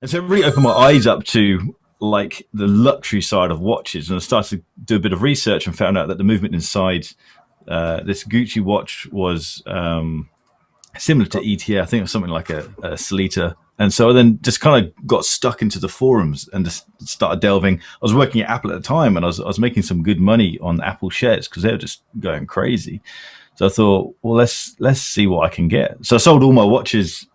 And so it really opened my eyes up to like the luxury side of watches, and I started to do a bit of research and found out that the movement inside this Gucci watch was similar to ETA. I think it was something like a Salita. And so I then just kind of got stuck into the forums and just started delving. I was working at Apple at the time, and I was making some good money on Apple shares because they were just going crazy. So I thought, well, let's see what I can get. So I sold all my watches,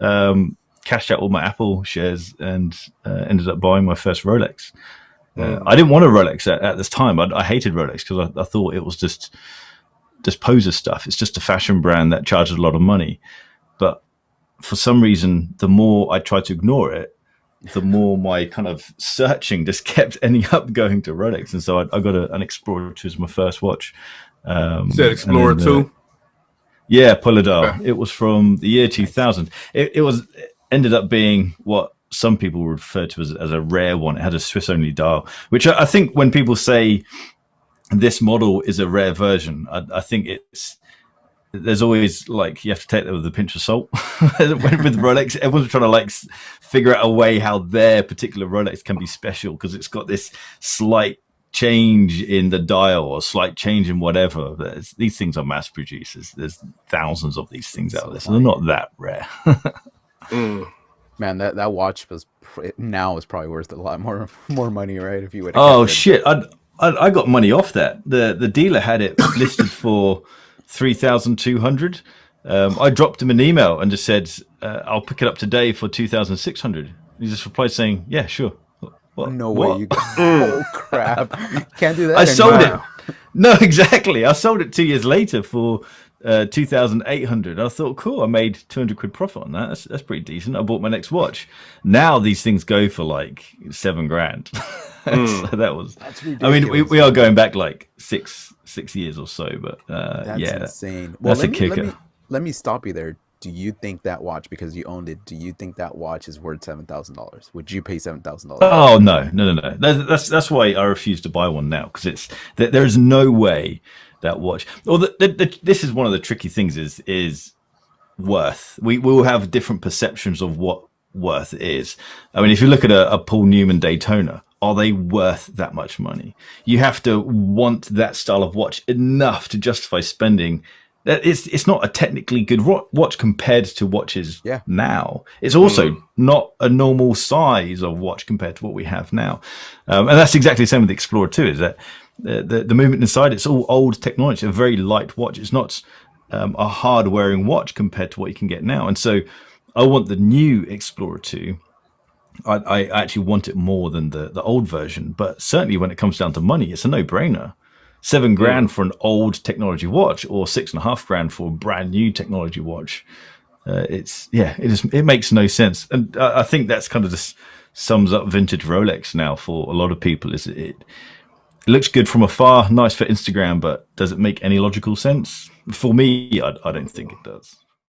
cashed out all my Apple shares, and ended up buying my first Rolex. I didn't want a Rolex at this time. I hated Rolex because I thought it was just poser stuff. It's just a fashion brand that charges a lot of money. But for some reason, the more I tried to ignore it, the more my kind of searching just kept ending up going to Rolex. And so I got an Explorer 2 as my first watch. You said Explorer 2? Yeah, Polydor. Okay. It was from the year 2000. It ended up being what some people refer to as a rare one. It had a Swiss-only dial, which I think when people say this model is a rare version, I think there's always like, you have to take that with a pinch of salt. With Rolex, everyone's trying to like figure out a way how their particular Rolex can be special because it's got this slight change in the dial or slight change in whatever. These things are mass produced. There's thousands of these things out there, so they're not that rare. Man, that watch now is probably worth a lot more money, right? If you would. Oh shit! I got money off that. The dealer had it listed for 3,200. I dropped him an email and just said, I'll pick it up today for 2,600. He just replied saying, yeah, sure. What? No way. You oh, crap. Can't do that. I sold it. No, exactly. I sold it 2 years later for 2,800. I thought, cool, I made 200 quid profit on that. That's pretty decent. I bought my next watch. Now these things go for like $7,000. So that was, that's ridiculous. I mean, we are going back like six years or so, but that's yeah, insane. Well, that's a kicker. Let me stop you there. Do you think that watch, because you owned it, do you think that watch is worth $7,000? Would you pay $7,000? Oh no. That's why I refuse to buy one now, because there's no way that watch. Or this is one of the tricky things is worth. We will have different perceptions of what worth is. I mean, if you look at a Paul Newman Daytona, are they worth that much money? You have to want that style of watch enough to justify spending. It's not a technically good watch compared to watches now. It's also not a normal size of watch compared to what we have now. And that's exactly the same with the Explorer 2, is that the movement inside, it's all old technology, a very light watch. It's not a hard-wearing watch compared to what you can get now. And so I want the new Explorer 2. I actually want it more than the old version. But certainly when it comes down to money, it's a no-brainer. $7,000 for an old technology watch, or $6,500 for a brand new technology watch. It makes no sense. And I think that's kind of just sums up vintage Rolex now for a lot of people. Is it looks good from afar, nice for Instagram, but does it make any logical sense? For me, I don't think it does.